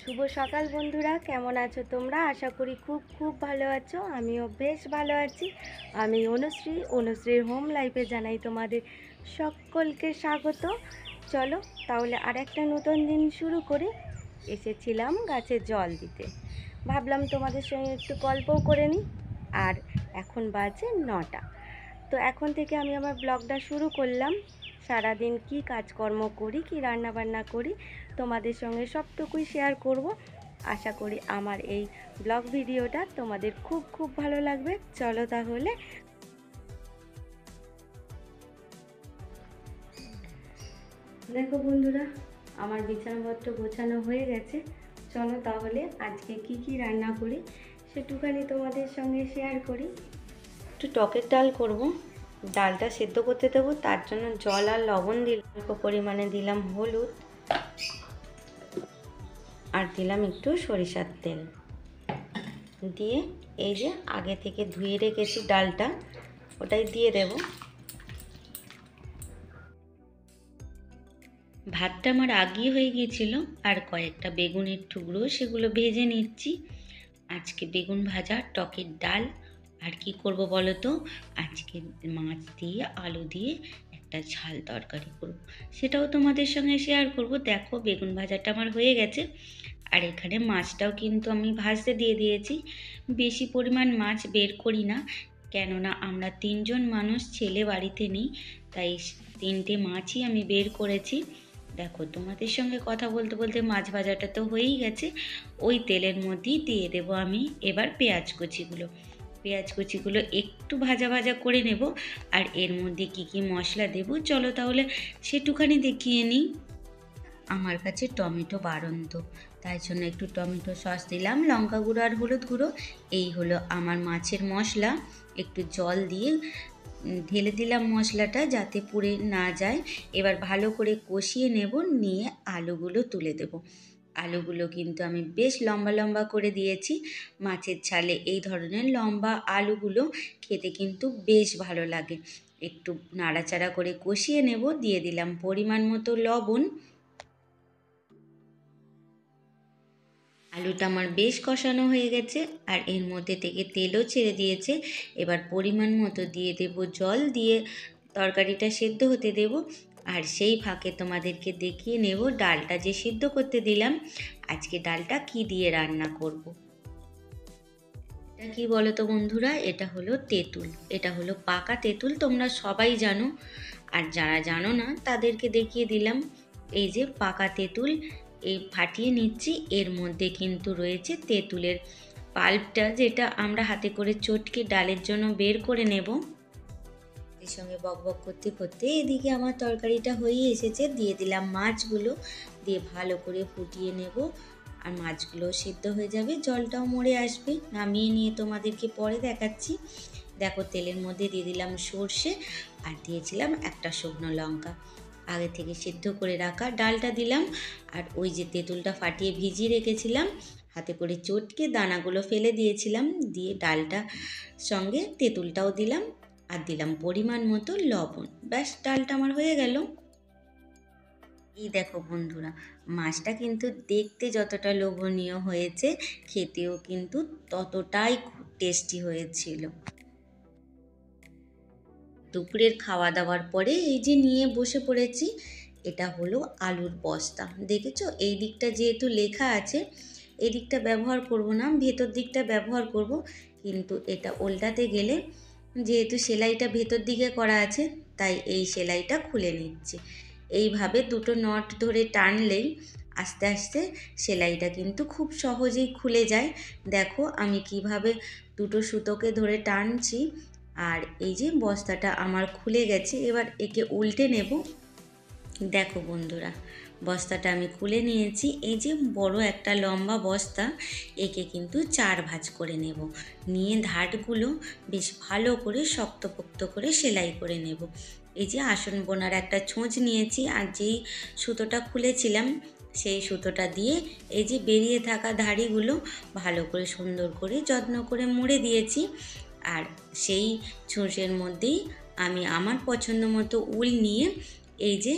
শুভ সকাল বন্ধুরা, কেমন আছো তোমরা? আশা করি খুব খুব ভালো আছো। আমিও বেশ ভালো আছি। আমি অনুশ্রীর হোম লাইফে জানাই তোমাদের সকলকে স্বাগত। চলো তাহলে আর একটা নতুন দিন শুরু করি। এসেছিলাম গাছে জল দিতে, ভাবলাম তোমাদের সঙ্গে একটু গল্পও করে নিই। আর এখন বাজে 9টা। তো এখন থেকে আমি আমার ব্লগটা শুরু করলাম। সারাদিন কি কাজকর্ম করি, কি রান্নাবান্না করি, তোমাদের সঙ্গে সবটুকুই শেয়ার করব। আশা করি আমার এই ব্লগ ভিডিওটা তোমাদের খুব খুব ভালো লাগবে। চলো তাহলে। দেখো বন্ধুরা, আমার বিছানাপত্র গোছানো হয়ে গেছে। চলো তাহলে আজকে কি কি রান্না করি সেটুখানি তোমাদের সঙ্গে শেয়ার করি। একটু টকের ডাল করব। ডালটা সেদ্ধ করতে দেবো, তার জন্য জল আর লবণ দিলাম, অল্প পরিমাণে দিলাম হলুদ, আর দিলাম একটু সরিষার তেল দিয়ে এই যে আগে থেকে ধুয়ে রেখেছি ডালটা, ওটাই দিয়ে দেব। ভাতটা আমার আগেই হয়ে গিয়েছিল, আর কয়েকটা বেগুনের টুকরো সেগুলো ভেজে নিচ্ছি। আজকে বেগুন ভাজা, টকের ডাল, আর কি করব বলো তো, আজকে মাছ দিয়ে আলু দিয়ে একটা ঝাল তরকারি করব, সেটাও তোমাদের সঙ্গে শেয়ার করব। দেখো বেগুন ভাজাটা আমার হয়ে গেছে, আর এখানে মাছটাও কিন্তু আমি ভাজতে দিয়ে দিয়েছি। বেশি পরিমাণ মাছ বের করি না, কেননা আমরা 3জন মানুষ, ছেলে বাড়িতে নেই, তাই 3টে মাছই আমি বের করেছি। দেখো তোমাদের সঙ্গে কথা বলতে বলতে মাছ ভাজাটা তো হয়েই গেছে। ওই তেলের মধ্যেই দিয়ে দেব আমি এবার পেঁয়াজ কুচিগুলো একটু ভাজা ভাজা করে নেব। আর এর মধ্যে কি কি মশলা দেব চলো তাহলে সেটুখানি দেখিয়ে নিই। আমার কাছে টমেটো বাড়ন্ত, তাই জন্য একটু টমেটো সস দিলাম, লঙ্কা গুঁড়ো আর হলুদ গুঁড়ো। এই হলো আমার মাছের মশলা। একটু জল দিয়ে ঢেলে দিলাম মশলাটা যাতে পুড়ে না যায়। এবার ভালো করে কষিয়ে নেব, নিয়ে আলুগুলো তুলে দেব। আলুগুলো কিন্তু আমি বেশ লম্বা লম্বা করে দিয়েছি। মাছের ঝালে এই ধরনের লম্বা আলুগুলো খেতে কিন্তু বেশ ভালো লাগে। একটু নাড়াচাড়া করে কষিয়ে নেব, দিয়ে দিলাম পরিমাণ মতো লবণ। আলুটা আমার বেশ কষানো হয়ে গেছে, আর এর মধ্যে থেকে তেলও ছেড়ে দিয়েছে। এবার পরিমাণ মতো দিয়ে দেব জল, দিয়ে তরকারিটা সেদ্ধ হতে দেব। আর সেই ফাঁকে তোমাদেরকে দেখিয়ে নেব ডালটা যে সিদ্ধ করতে দিলাম, আজকে ডালটা কি দিয়ে রান্না করব। এটা কি বলো তো বন্ধুরা, এটা হলো তেঁতুল, এটা হলো পাকা তেঁতুল, তোমরা সবাই জানো। আর যারা জানো না তাদেরকে দেখিয়ে দিলাম। এই যে পাকা তেঁতুল, এই ফাটিয়ে নিচ্ছি। এর মধ্যে কিন্তু রয়েছে তেঁতুলের পাল্পটা, যেটা আমরা হাতে করে চটকে ডালের জন্য বের করে নেব। এর সঙ্গে বকবক করতে করতে এদিকে আমার তরকারিটা হয়ে এসেছে। দিয়ে দিলাম মাছগুলো, দিয়ে ভালো করে ফুটিয়ে নেব। আর মাছগুলো সিদ্ধ হয়ে যাবে, জলটাও মরে আসবে। নামিয়ে নিয়ে তোমাদেরকে পরে দেখাচ্ছি। দেখো তেলের মধ্যে দিয়ে দিলাম সর্ষে, আর দিয়েছিলাম একটা শুকনো লঙ্কা। আগে থেকে সিদ্ধ করে রাখা ডালটা দিলাম, আর ওই যে তেঁতুলটা ফাটিয়ে ভিজিয়ে রেখেছিলাম, হাতে করে চটকে দানাগুলো ফেলে দিয়েছিলাম, দিয়ে ডালটা সঙ্গে তেঁতুলটাও দিলাম, আর দিলাম পরিমাণ মতো লবণ। ব্যাস, ডালটা আমার হয়ে গেল। এই দেখো বন্ধুরা, মাছটা কিন্তু দেখতে যতটা লোভনীয় হয়েছে, খেতেও কিন্তু ততটাই টেস্টি হয়েছিল। দুপুরের খাওয়া দাওয়ার পরে এই যে নিয়ে বসে পড়েছি, এটা হলো আলুর বস্তা। দেখেছো, এই দিকটা যেহেতু লেখা আছে, এই দিকটা ব্যবহার করব না, ভেতর দিকটা ব্যবহার করব। কিন্তু এটা উল্টাতে গেলে, যেহেতু সেলাইটা ভেতর দিকে করা আছে, তাই এই সেলাইটা খুলে নিচ্ছি। এইভাবে দুটো নট ধরে টানলেই আস্তে আস্তে সেলাইটা কিন্তু খুব সহজেই খুলে যায়। দেখো আমি কিভাবে দুটো সুতোকে ধরে টানছি, আর এই যে বস্তাটা আমার খুলে গেছে। এবার একে উল্টে নেব। দেখো বন্ধুরা, বস্তাটা আমি খুলে নিয়েছি। এই যে বড় একটা লম্বা বস্তা, একে কিন্তু 4 ভাঁজ করে নেব, নিয়ে ধারগুলো বেশ ভালো করে শক্তপোক্ত করে সেলাই করে নেব। এই যে আসন বোনার একটা ছুঁচ নিয়েছি, আর যেই সুতোটা খুলেছিলাম সেই সুতোটা দিয়ে এই যে বেরিয়ে থাকা ধাড়িগুলো ভালো করে সুন্দর করে যত্ন করে মুড়ে দিয়েছি। আর সেই ছুঁচের মধ্যেই আমি আমার পছন্দ মতো উল নিয়ে এই যে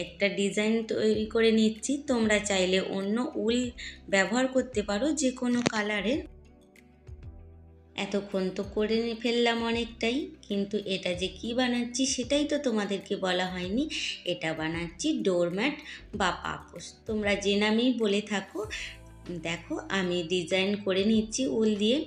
একটা ডিজাইন তৈরি করে নিচ্ছি। তোমরা চাইলে অন্য উল ব্যবহার করতে পারো যে কোনো কালারের। এতক্ষণ তো করে ফেললাম অনেকটাই, কিন্তু এটা যে কি বানাচ্ছি সেটাই তো তোমাদেরকে বলা হয়নি। এটা বানাচ্ছি ডোরম্যাট বা পাপোশ, তোমরা যে নামেই বলে থাকো। দেখো আমি ডিজাইন করে নিচ্ছি উল দিয়ে।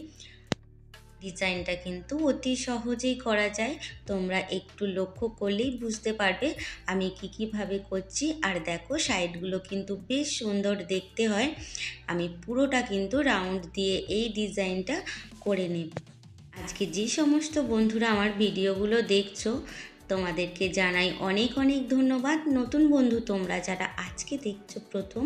ডিজাইনটা কিন্তু অতি সহজেই করা যায়, তোমরা একটু লক্ষ্য করলেই বুঝতে পারবে আমি কীভাবে করছি। আর দেখো সাইডগুলো কিন্তু বেশ সুন্দর দেখতে হয়। আমি পুরোটা কিন্তু রাউন্ড দিয়ে এই ডিজাইনটা করে নেব। আজকে যে সমস্ত বন্ধুরা আমার ভিডিওগুলো দেখছো তোমাদেরকে জানাই অনেক অনেক ধন্যবাদ। নতুন বন্ধু তোমরা যারা আজকে দেখছো প্রথম,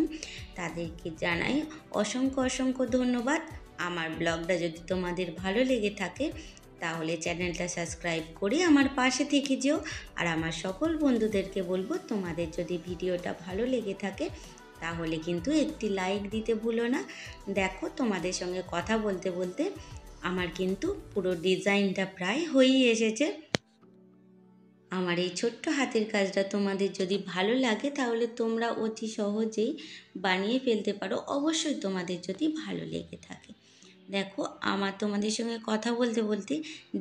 তাদেরকে জানাই অসংখ্য অসংখ্য ধন্যবাদ। আমার ব্লগটা যদি তোমাদের ভালো লেগে থাকে তাহলে চ্যানেলটা সাবস্ক্রাইব করে আমার পাশে থেকে যেও। আর আমার সকল বন্ধুদেরকে বলবো তোমাদের যদি ভিডিওটা ভালো লেগে থাকে তাহলে কিন্তু একটি লাইক দিতে ভুলো না। দেখো তোমাদের সঙ্গে কথা বলতে বলতে আমার কিন্তু পুরো ডিজাইনটা প্রায় হয়েই এসেছে। আমার এই ছোট্ট হাতের কাজটা তোমাদের যদি ভালো লাগে তাহলে তোমরা অতি সহজেই বানিয়ে ফেলতে পারো, অবশ্যই তোমাদের যদি ভালো লেগে থাকে। দেখো আমার তোমাদের সঙ্গে কথা বলতে বলতে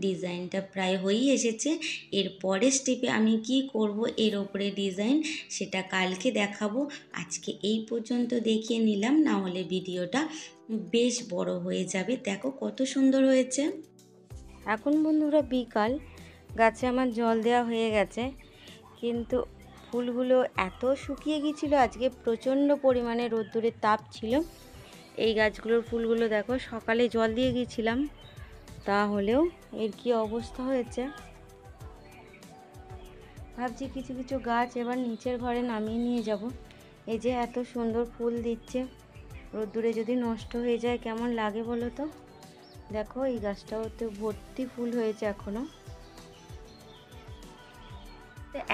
ডিজাইনটা প্রায় হয়েই এসেছে। এর পরের স্টেপে আমি কি করব এর ওপরে ডিজাইন সেটা কালকে দেখাবো। আজকে এই পর্যন্ত দেখিয়ে নিলাম, না হলে ভিডিওটা বেশ বড় হয়ে যাবে। দেখো কত সুন্দর হয়েছে। এখন বন্ধুরা বিকাল, গাছে আমার জল দেওয়া হয়ে গেছে, কিন্তু ফুলগুলো এত শুকিয়ে গিয়েছিল, আজকে প্রচণ্ড পরিমাণে রোদ্দুরের তাপ ছিল। এই গাছগুলোর ফুলগুলো দেখো সকালে জল দিয়ে গিয়েছিলাম, তাহলেও এর কি অবস্থা হয়েছে। ভাবছি কিছু কিছু গাছ এবার নিচের ঘরে নামিয়ে নিয়ে যাব। এই যে এত সুন্দর ফুল দিচ্ছে, রোদ্দুরে যদি নষ্ট হয়ে যায় কেমন লাগে বলো তো। দেখো এই গাছটাও তো ভর্তি ফুল হয়েছে এখনো।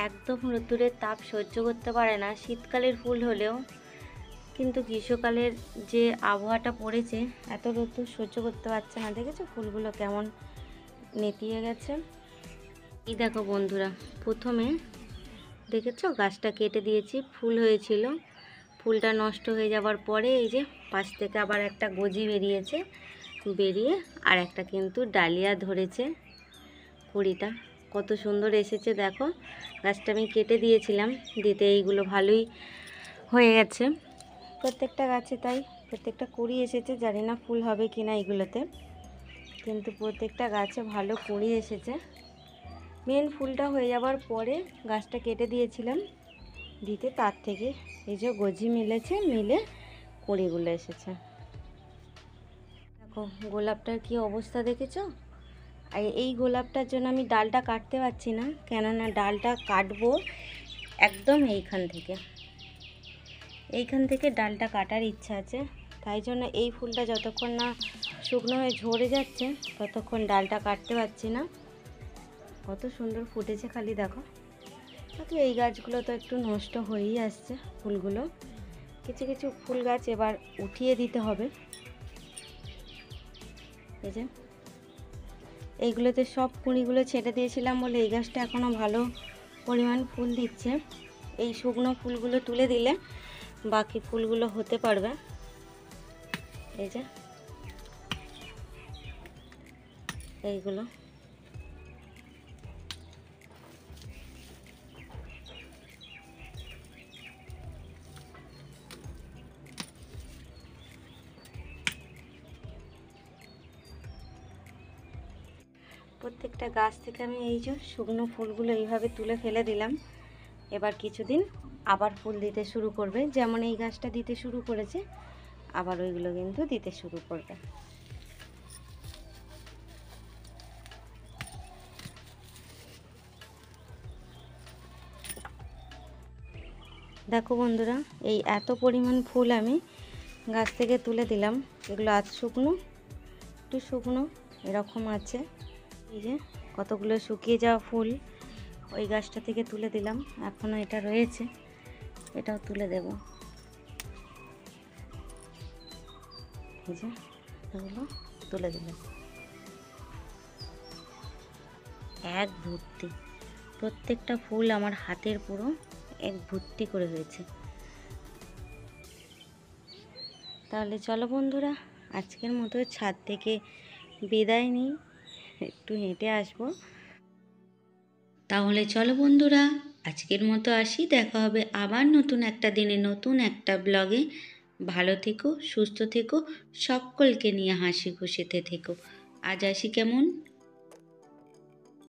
একদম রোদ্দুরের তাপ সহ্য করতে পারে না শীতকালের ফুল হলেও, কিন্তু গ্রীষ্মকালের যে আবহাওয়াটা পড়েছে এত রোদ্দুর সহ্য করতে পারছে না। দেখেছো ফুলগুলো কেমন নেতিয়ে গেছে। এই দেখো বন্ধুরা, প্রথমে দেখেছো গাছটা কেটে দিয়েছি, ফুল হয়েছিল, ফুলটা নষ্ট হয়ে যাওয়ার পরে এই যে পাশ থেকে আবার একটা গজি বেরিয়েছে, বেরিয়ে আর একটা কিন্তু ডালিয়া ধরেছে। কুড়িটা কত সুন্দর এসেছে দেখো। গাছটা আমি কেটে দিয়েছিলাম, দিতে এইগুলো ভালোই হয়ে গেছে প্রত্যেকটা গাছে, তাই প্রত্যেকটা কুড়ি এসেছে। জানি না ফুল হবে কি না এগুলোতে, কিন্তু প্রত্যেকটা গাছে ভালো কুড়ি এসেছে। মেন ফুলটা হয়ে যাওয়ার পরে গাছটা কেটে দিয়েছিলাম, দিতে তার থেকে এই যে গজি মিলেছে, মিলে কুড়িগুলো এসেছে। দেখো গোলাপটার কি অবস্থা দেখেছো। আর এই গোলাপটার জন্য আমি ডালটা কাটতে পারছি না, কেননা ডালটা কাটবো একদম এইখান থেকে ডালটা কাটার ইচ্ছা আছে। তাই জন্য এই ফুলটা যতক্ষণ না শুকনো হয়ে ঝরে যাচ্ছে ততক্ষণ ডালটা কাটতে পারছি না। কত সুন্দর ফুটেছে খালি দেখো। বাকি এই গাছগুলো তো একটু নষ্ট হয়েই আসছে ফুলগুলো। কিছু কিছু ফুল গাছ এবার উঠিয়ে দিতে হবে। এই যে এইগুলোতে সব কুঁড়িগুলো ছেটে দিয়েছিলাম বলে এই গাছটা এখনও ভালো পরিমাণ ফুল দিচ্ছে। এই শুকনো ফুলগুলো তুলে দিলে বাকি ফুলগুলো হতে পারবে। এই যে এইগুলো প্রত্যেকটা গাছ থেকে আমি এই যে শুকনো ফুলগুলো এইভাবে তুলে ফেলে দিলাম। এবার কিছুদিন আবার ফুল দিতে শুরু করবে, যেমন এই গাছটা দিতে শুরু করেছে, আবার ওইগুলো কিন্তু দিতে শুরু করবে। দেখো বন্ধুরা, এই এত পরিমাণ ফুল আমি গাছ থেকে তুলে দিলাম। এগুলো আজ শুকনো, একটু শুকনো এরকম আছে। এই যে কতগুলো শুকিয়ে যাওয়া ফুল ওই গাছটা থেকে তুলে দিলাম, এখনও এটা রয়েছে, এটাও তুলে দেব। এই যে এগুলো তুলে দিলাম, এক ভর্তি প্রত্যেকটা ফুল আমার হাতের পুরো এক ভর্তি করে হয়েছে। তাহলে চলো বন্ধুরা, আজকের মতো ছাদ থেকে বিদায় নিই, একটু হেঁটে আসবো। তাহলে চলো বন্ধুরা, আজকের মতো আসি। দেখা হবে আবার নতুন একটা দিনে নতুন একটা ব্লগে। ভালো থেকো, সুস্থ থেকো, সকলকে নিয়ে হাসি খুশিতে থেকো। আজ আসি কেমন?